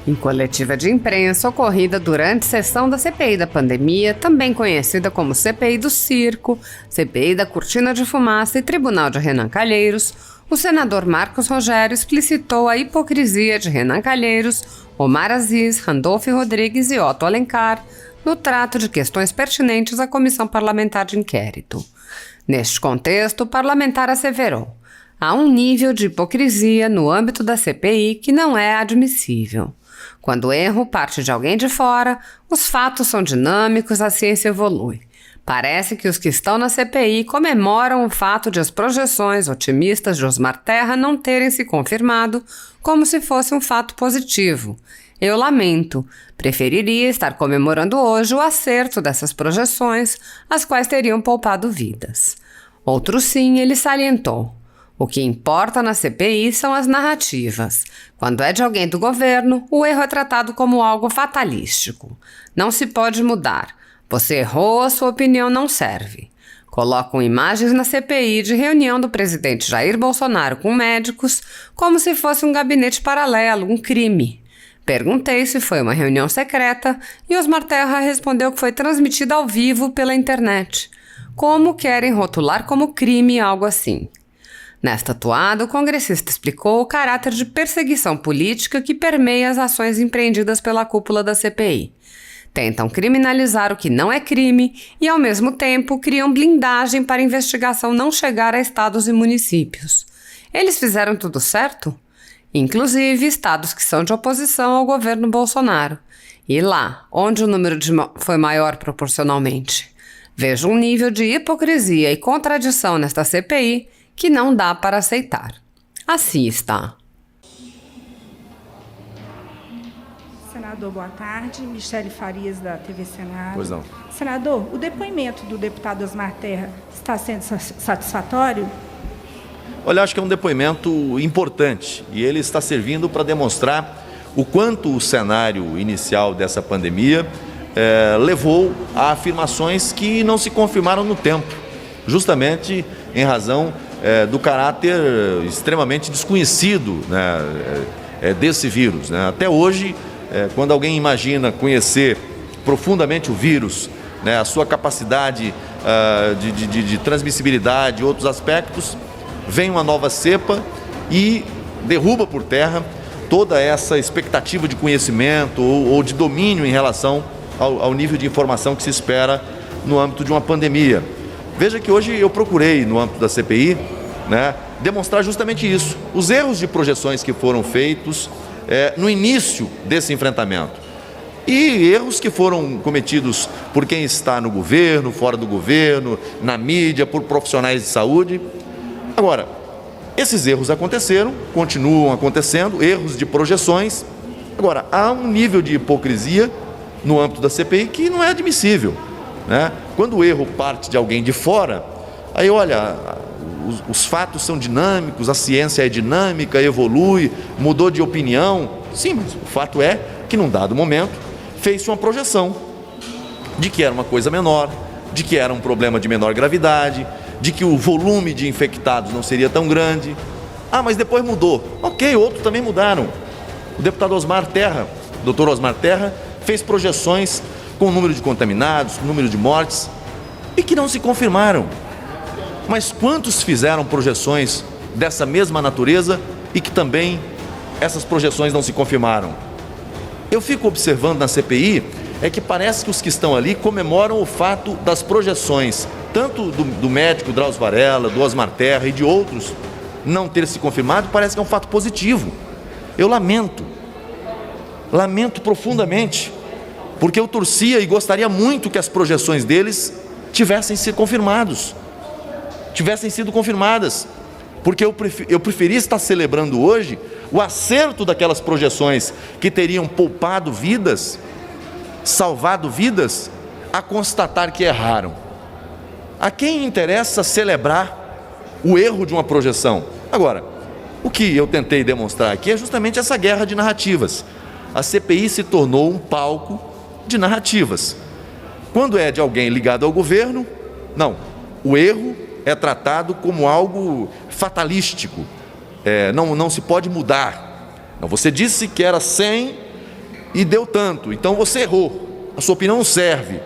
Em coletiva de imprensa ocorrida durante sessão da CPI da pandemia, também conhecida como CPI do Circo, CPI da Cortina de Fumaça e Tribunal de Renan Calheiros, o senador Marcos Rogério explicitou a hipocrisia de Renan Calheiros, Omar Aziz, Randolfo Rodrigues e Otto Alencar no trato de questões pertinentes à Comissão Parlamentar de Inquérito. Neste contexto, o parlamentar asseverou: há um nível de hipocrisia no âmbito da CPI que não é admissível. Quando o erro parte de alguém de fora, os fatos são dinâmicos, a ciência evolui. Parece que os que estão na CPI comemoram o fato de as projeções otimistas de Osmar Terra não terem se confirmado, como se fosse um fato positivo. Eu lamento. Preferiria estar comemorando hoje o acerto dessas projeções, as quais teriam poupado vidas. Outro sim, ele salientou: o que importa na CPI são as narrativas. Quando é de alguém do governo, o erro é tratado como algo fatalístico. Não se pode mudar. Você errou, a sua opinião não serve. Colocam imagens na CPI de reunião do presidente Jair Bolsonaro com médicos, como se fosse um gabinete paralelo, um crime. Perguntei se foi uma reunião secreta e Osmar Terra respondeu que foi transmitida ao vivo pela internet. Como querem rotular como crime algo assim? Nesta toada, o congressista explicou o caráter de perseguição política que permeia as ações empreendidas pela cúpula da CPI. Tentam criminalizar o que não é crime e, ao mesmo tempo, criam blindagem para a investigação não chegar a estados e municípios. Eles fizeram tudo certo? Inclusive estados que são de oposição ao governo Bolsonaro. E lá, onde o número foi maior proporcionalmente. Vejo um nível de hipocrisia e contradição nesta CPI que não dá para aceitar. Assista. Senador, boa tarde. Michele Farias, da TV Senado. Pois não. Senador, o depoimento do deputado Osmar Terra está sendo satisfatório? Olha, acho que é um depoimento importante e ele está servindo para demonstrar o quanto o cenário inicial dessa pandemia levou a afirmações que não se confirmaram no tempo, justamente em razão do caráter extremamente desconhecido, né, desse vírus, né? Até hoje, quando alguém imagina conhecer profundamente o vírus, né, a sua capacidade de transmissibilidade e outros aspectos, vem uma nova cepa e derruba por terra toda essa expectativa de conhecimento ou de domínio em relação ao nível de informação que se espera no âmbito de uma pandemia. Veja que hoje eu procurei, no âmbito da CPI, né, demonstrar justamente isso, os erros de projeções que foram feitos no início desse enfrentamento e erros que foram cometidos por quem está no governo, fora do governo, na mídia, por profissionais de saúde. Agora, esses erros aconteceram, continuam acontecendo, erros de projeções. Agora, há um nível de hipocrisia no âmbito da CPI que não é admissível, né? Quando o erro parte de alguém de fora, aí olha, os fatos são dinâmicos, a ciência é dinâmica, evolui, mudou de opinião. Sim, mas o fato é que num dado momento fez-se uma projeção de que era uma coisa menor, de que era um problema de menor gravidade, de que o volume de infectados não seria tão grande. Ah, mas depois mudou. Ok, outros também mudaram. O deputado Osmar Terra, doutor Osmar Terra, fez projeções com o número de contaminados, com o número de mortes, e que não se confirmaram. Mas quantos fizeram projeções dessa mesma natureza e que também essas projeções não se confirmaram? Eu fico observando na CPI, é que parece que os que estão ali comemoram o fato das projeções, tanto do médico Drauzio Varela, do Osmar Terra e de outros, não ter se confirmado, parece que é um fato positivo. Eu lamento profundamente, porque eu torcia e gostaria muito que as projeções deles tivessem sido confirmadas, porque eu preferia estar celebrando hoje o acerto daquelas projeções que teriam poupado vidas, salvado vidas, a constatar que erraram. A quem interessa celebrar o erro de uma projeção? Agora, o que eu tentei demonstrar aqui é justamente essa guerra de narrativas. A CPI se tornou um palco de narrativas. Quando é de alguém ligado ao governo, não, o erro é tratado como algo fatalístico, não se pode mudar. Não, você disse que era 100 e deu tanto, então você errou, a sua opinião não serve.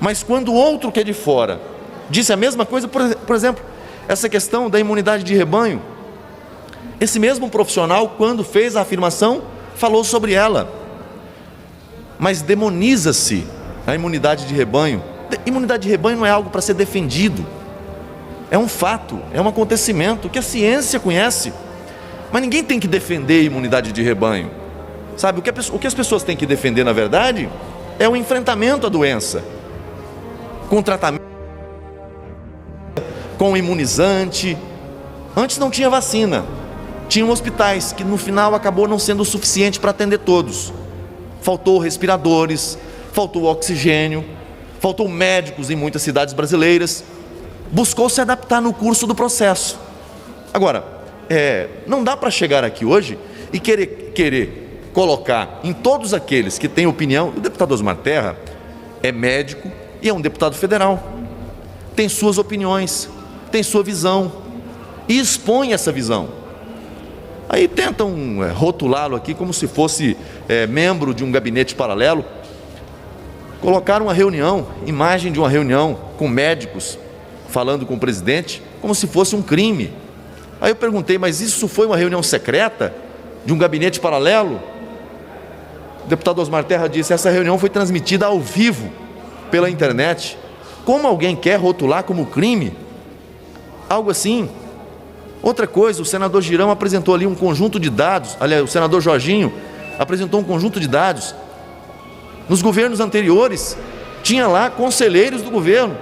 Mas quando o outro que é de fora disse a mesma coisa, por exemplo, essa questão da imunidade de rebanho, esse mesmo profissional, quando fez a afirmação, falou sobre ela. Mas demoniza-se a imunidade de rebanho. Imunidade de rebanho não é algo para ser defendido. É um fato, é um acontecimento que a ciência conhece. Mas ninguém tem que defender a imunidade de rebanho. Sabe, o que as pessoas têm que defender, na verdade, é o enfrentamento à doença. Com tratamento, com imunizante. Antes não tinha vacina. Tinham hospitais que no final acabou não sendo o suficiente para atender todos. Faltou respiradores, faltou oxigênio, faltou médicos em muitas cidades brasileiras. Buscou se adaptar no curso do processo. Agora, não dá para chegar aqui hoje e querer colocar em todos aqueles que têm opinião. O deputado Osmar Terra é médico e é um deputado federal. Tem suas opiniões, tem sua visão e expõe essa visão. Aí tentam rotulá-lo aqui como se fosse membro de um gabinete paralelo. Colocaram uma reunião, imagem de uma reunião com médicos falando com o presidente, como se fosse um crime. Aí eu perguntei, mas isso foi uma reunião secreta de um gabinete paralelo? O deputado Osmar Terra disse, essa reunião foi transmitida ao vivo pela internet. Como alguém quer rotular como crime? Algo assim. Outra coisa, o senador Girão apresentou ali um conjunto de dados, aliás, o senador Jorginho apresentou um conjunto de dados. Nos governos anteriores, tinha lá conselheiros do governo,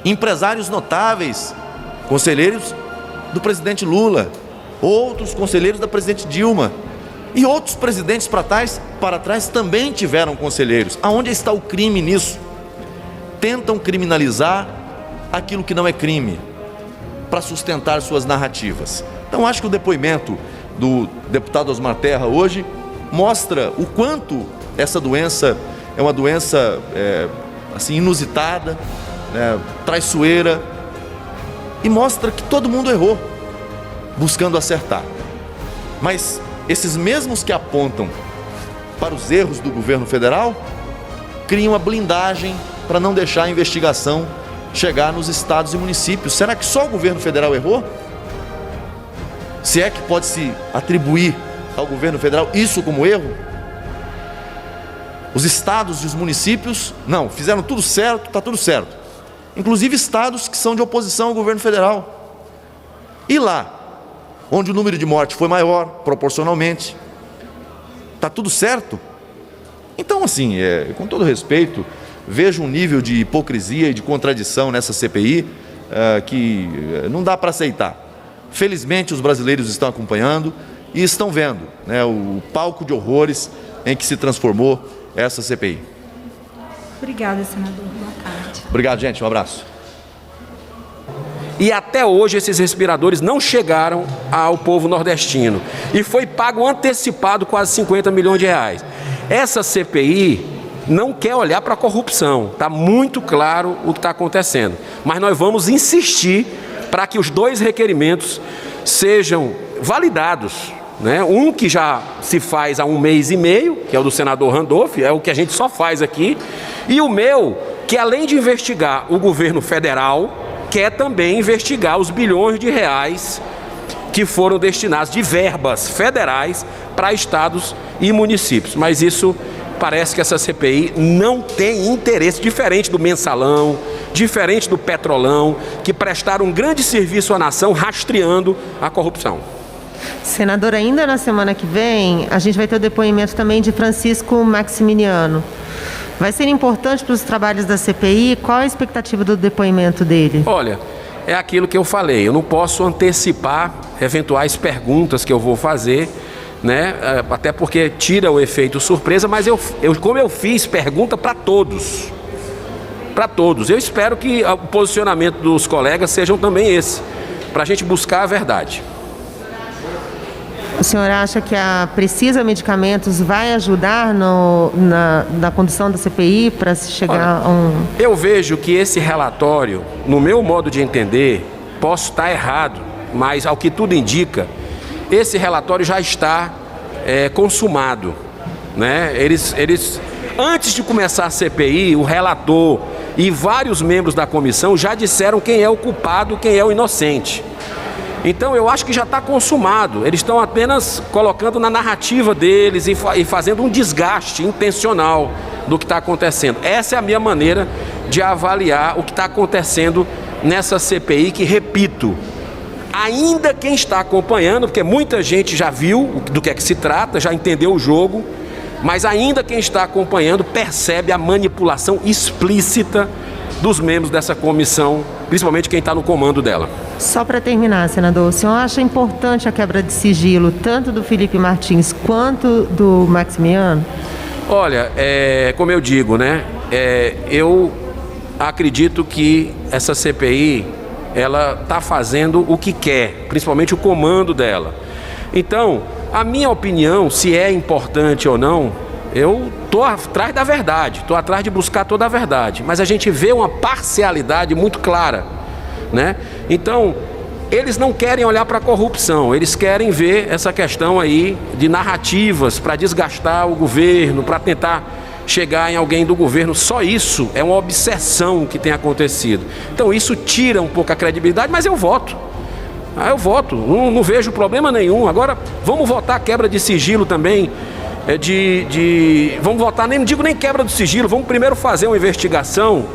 empresários notáveis, conselheiros do presidente Lula, outros conselheiros da presidente Dilma, e outros presidentes para trás também tiveram conselheiros. Aonde está o crime nisso? Tentam criminalizar aquilo que não é crime, para sustentar suas narrativas. Então acho que o depoimento do deputado Osmar Terra hoje mostra o quanto essa doença é uma doença assim, inusitada, traiçoeira, e mostra que todo mundo errou, buscando acertar. Mas esses mesmos que apontam para os erros do governo federal, criam uma blindagem para não deixar a investigação chegar nos estados e municípios. Será que só o governo federal errou? Se é que pode se atribuir ao governo federal isso como erro? Os estados e os municípios, não, fizeram tudo certo, está tudo certo. Inclusive estados que são de oposição ao governo federal. E lá, onde o número de mortes foi maior, proporcionalmente, está tudo certo? Então, assim, com todo respeito, vejo um nível de hipocrisia e de contradição nessa CPI que não dá para aceitar. Felizmente, os brasileiros estão acompanhando e estão vendo, o palco de horrores em que se transformou essa CPI. Obrigada, senador. Boa tarde. Obrigado, gente. Um abraço. E até hoje esses respiradores não chegaram ao povo nordestino. E foi pago antecipado quase 50 milhões de reais. Essa CPI não quer olhar para a corrupção. Está muito claro o que está acontecendo. Mas nós vamos insistir para que os dois requerimentos sejam validados. Um que já se faz há 1 mês e meio, que é o do senador Randolph, é o que a gente só faz aqui. E o meu, que além de investigar o governo federal, quer também investigar os bilhões de reais que foram destinados de verbas federais para estados e municípios. Mas isso parece que essa CPI não tem interesse, diferente do Mensalão, diferente do Petrolão, que prestaram um grande serviço à nação rastreando a corrupção. Senador, ainda na semana que vem, a gente vai ter o depoimento também de Francisco Maximiliano. Vai ser importante para os trabalhos da CPI? Qual a expectativa do depoimento dele? Olha, é aquilo que eu falei, eu não posso antecipar eventuais perguntas que eu vou fazer, até porque tira o efeito surpresa, mas como eu fiz pergunta para todos, eu espero que o posicionamento dos colegas sejam também esse, para a gente buscar a verdade. O senhor acha que a Precisa Medicamentos vai ajudar na condução da CPI para se chegar a um... Eu vejo que esse relatório, no meu modo de entender, posso estar errado, mas ao que tudo indica, esse relatório já está consumado. né? Antes de começar a CPI, o relator e vários membros da comissão já disseram quem é o culpado, quem é o inocente. Então eu acho que já está consumado. Eles estão apenas colocando na narrativa deles e fazendo um desgaste intencional do que está acontecendo. Essa é a minha maneira de avaliar o que está acontecendo nessa CPI, que, repito, ainda quem está acompanhando, porque muita gente já viu do que é que se trata, já entendeu o jogo, mas ainda quem está acompanhando percebe a manipulação explícita dos membros dessa comissão, principalmente quem está no comando dela. Só para terminar, senador, o senhor acha importante a quebra de sigilo, tanto do Felipe Martins quanto do Maximiano? Olha, como eu digo, né, eu acredito que essa CPI, ela está fazendo o que quer, principalmente o comando dela. Então, a minha opinião, se é importante ou não, eu estou atrás da verdade, estou atrás de buscar toda a verdade, mas a gente vê uma parcialidade muito clara, né? Então, eles não querem olhar para a corrupção, eles querem ver essa questão aí de narrativas para desgastar o governo, para tentar chegar em alguém do governo. Só isso é uma obsessão que tem acontecido. Então isso tira um pouco a credibilidade, mas eu voto. Eu voto, não vejo problema nenhum. Agora vamos votar quebra de sigilo também. Vamos votar, nem digo nem quebra do sigilo, vamos primeiro fazer uma investigação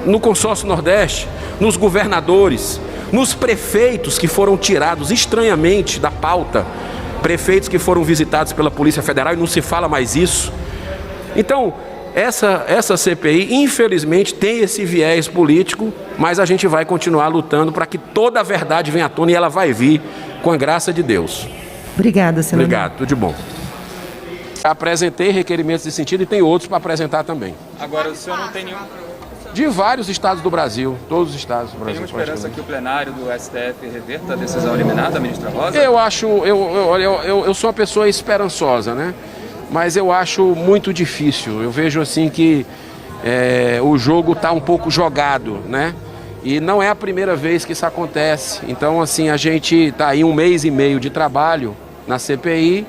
no Consórcio Nordeste, nos governadores, nos prefeitos que foram tirados estranhamente da pauta, prefeitos que foram visitados pela Polícia Federal e não se fala mais isso. Então, essa CPI, infelizmente, tem esse viés político, mas a gente vai continuar lutando para que toda a verdade venha à tona, e ela vai vir com a graça de Deus. Obrigada, senador. Obrigado, tudo de bom. Apresentei requerimentos de sentido e tem outros para apresentar também. Agora, o senhor não tem nenhum... De vários estados do Brasil, todos os estados do Brasil. Tem uma esperança que o plenário do STF reverta a decisão liminar da ministra Rosa? Eu sou uma pessoa esperançosa, né? Mas eu acho muito difícil. Eu vejo assim que o jogo está um pouco jogado, né? E não é a primeira vez que isso acontece. Então, assim, a gente está aí 1 mês e meio de trabalho na CPI,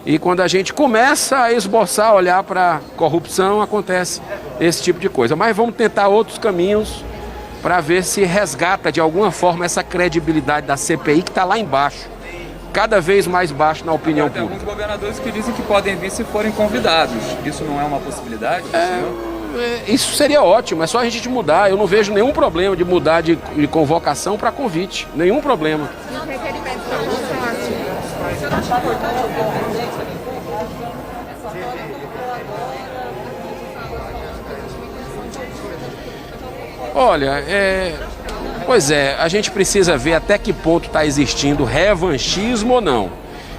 e quando a gente começa a esboçar, olhar para corrupção, acontece esse tipo de coisa. Mas vamos tentar outros caminhos para ver se resgata de alguma forma essa credibilidade da CPI, que está lá embaixo, cada vez mais baixo na opinião pública. Tem alguns governadores que dizem que podem vir se forem convidados. Isso não é uma possibilidade, senhor? Isso seria ótimo, é só a gente mudar. Eu não vejo nenhum problema de mudar de convocação para convite. Nenhum problema. Olha, pois é, a gente precisa ver até que ponto está existindo revanchismo ou não.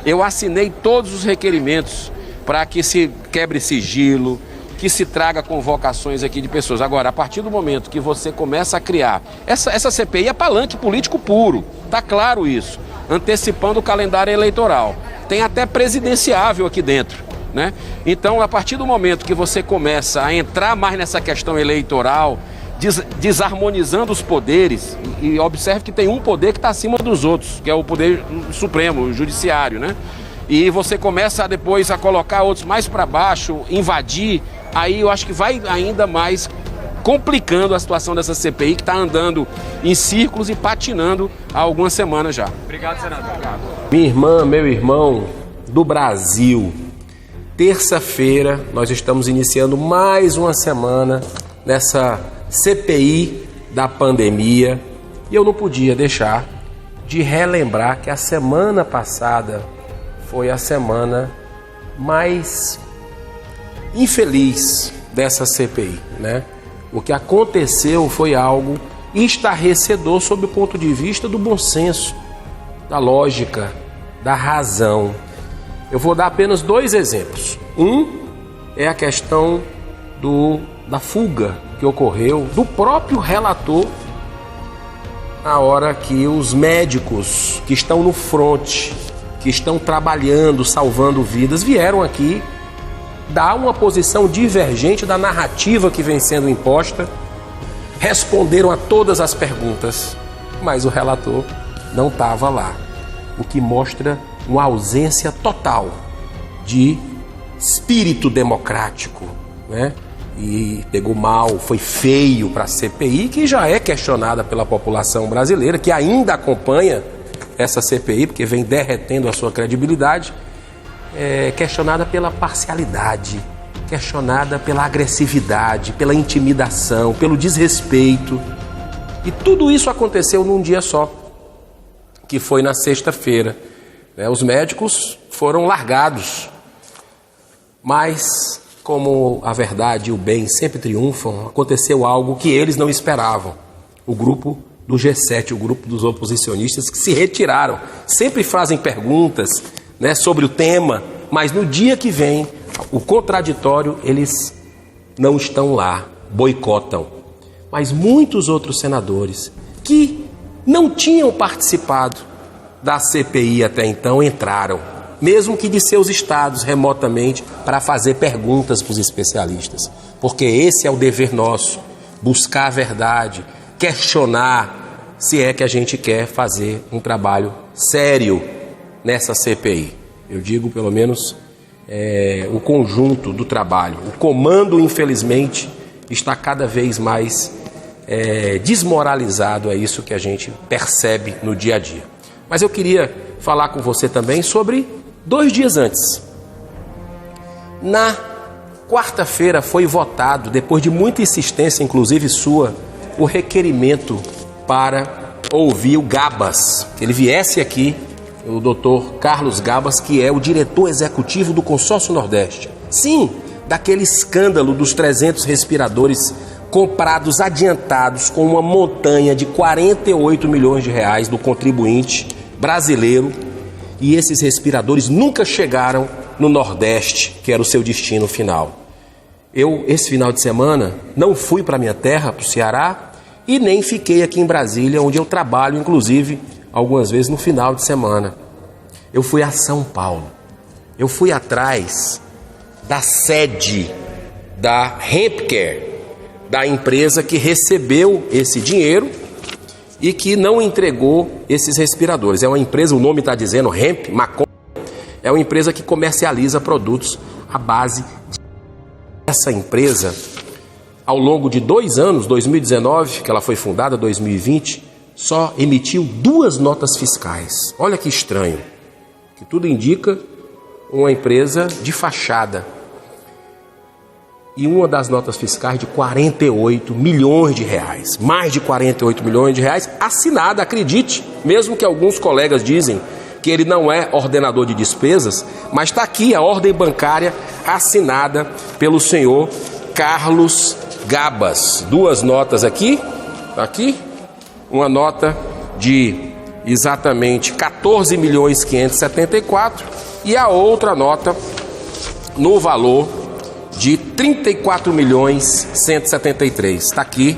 Eu assinei todos os requerimentos para que se quebre sigilo, que se traga convocações aqui de pessoas. Agora, a partir do momento que você começa a criar... Essa CPI é palanque político puro, está claro isso, antecipando o calendário eleitoral. Tem até presidenciável aqui dentro, né? Então, a partir do momento que você começa a entrar mais nessa questão eleitoral, desarmonizando os poderes, e observe que tem um poder que está acima dos outros, que é o poder supremo, o judiciário, né? E você começa depois a colocar outros mais para baixo, invadir, aí eu acho que vai ainda mais complicando a situação dessa CPI, que está andando em círculos e patinando há algumas semanas já. Obrigado, senador. Minha irmã, meu irmão do Brasil, terça-feira nós estamos iniciando mais uma semana nessa CPI da pandemia, e eu não podia deixar de relembrar que a semana passada foi a semana mais infeliz dessa CPI, né? O que aconteceu foi algo estarrecedor sob o ponto de vista do bom senso, da lógica, da razão. Eu vou dar apenas 2 exemplos. Um é a questão da fuga que ocorreu do próprio relator na hora que os médicos que estão no fronte, que estão trabalhando, salvando vidas, vieram aqui dar uma posição divergente da narrativa que vem sendo imposta, responderam a todas as perguntas, mas o relator não estava lá, o que mostra uma ausência total de espírito democrático, né? E pegou mal, foi feio para a CPI, que já é questionada pela população brasileira, que ainda acompanha essa CPI, porque vem derretendo a sua credibilidade, questionada pela parcialidade, questionada pela agressividade, pela intimidação, pelo desrespeito. E tudo isso aconteceu num dia só, que foi na sexta-feira. Os médicos foram largados, mas como a verdade e o bem sempre triunfam, aconteceu algo que eles não esperavam. O grupo do G7, o grupo dos oposicionistas, que se retiraram, sempre fazem perguntas, né, sobre o tema, mas no dia que vem o contraditório, eles não estão lá, boicotam. Mas muitos outros senadores que não tinham participado da CPI até então entraram, mesmo que de seus estados remotamente, para fazer perguntas para os especialistas. Porque esse é o dever nosso, buscar a verdade, questionar se é que a gente quer fazer um trabalho sério nessa CPI. Eu digo, pelo menos, o conjunto do trabalho. O comando, infelizmente, está cada vez mais desmoralizado, é isso que a gente percebe no dia a dia. Mas eu queria falar com você também sobre 2 dias antes. Na quarta-feira foi votado, depois de muita insistência, inclusive sua, o requerimento para ouvir o Gabas, que ele viesse aqui, o doutor Carlos Gabas, que é o diretor executivo do Consórcio Nordeste. Sim, daquele escândalo dos 300 respiradores comprados adiantados com uma montanha de 48 milhões de reais do contribuinte brasileiro, e esses respiradores nunca chegaram no Nordeste, que era o seu destino final. Eu, esse final de semana, não fui para minha terra, para o Ceará, e nem fiquei aqui em Brasília, onde eu trabalho, inclusive, algumas vezes no final de semana. Eu fui a São Paulo. Eu fui atrás da sede da Hempcare, da empresa que recebeu esse dinheiro e que não entregou esses respiradores. É uma empresa, o nome está dizendo, Hemp, maconha, é uma empresa que comercializa produtos à base de... Essa empresa, ao longo de 2 anos, 2019, que ela foi fundada, 2020, só emitiu 2 notas fiscais. Olha que estranho, que tudo indica uma empresa de fachada. E uma das notas fiscais de 48 milhões de reais, mais de 48 milhões de reais, assinada, acredite, mesmo que alguns colegas dizem que ele não é ordenador de despesas, mas está aqui a ordem bancária assinada pelo senhor Carlos Gabas. 2 notas aqui, uma nota de exatamente 14.574 e a outra nota no valor de 34.173. Está aqui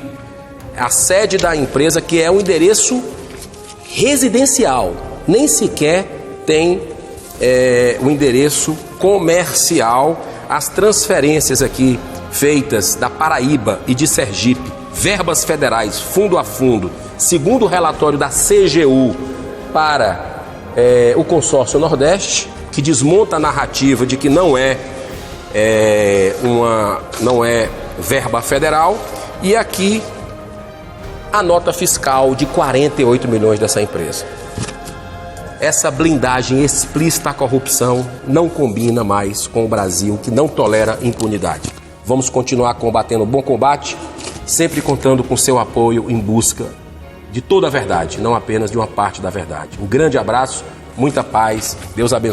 a sede da empresa, que é um endereço residencial, nem sequer tem o endereço comercial. As transferências aqui feitas da Paraíba e de Sergipe, verbas federais, fundo a fundo, segundo o relatório da CGU para o Consórcio Nordeste, que desmonta a narrativa de que não é verba federal, e aqui a nota fiscal de 48 milhões dessa empresa. Essa blindagem explícita à corrupção não combina mais com o Brasil, que não tolera impunidade. Vamos continuar combatendo o bom combate, sempre contando com seu apoio em busca de toda a verdade, não apenas de uma parte da verdade. Um grande abraço, muita paz, Deus abençoe.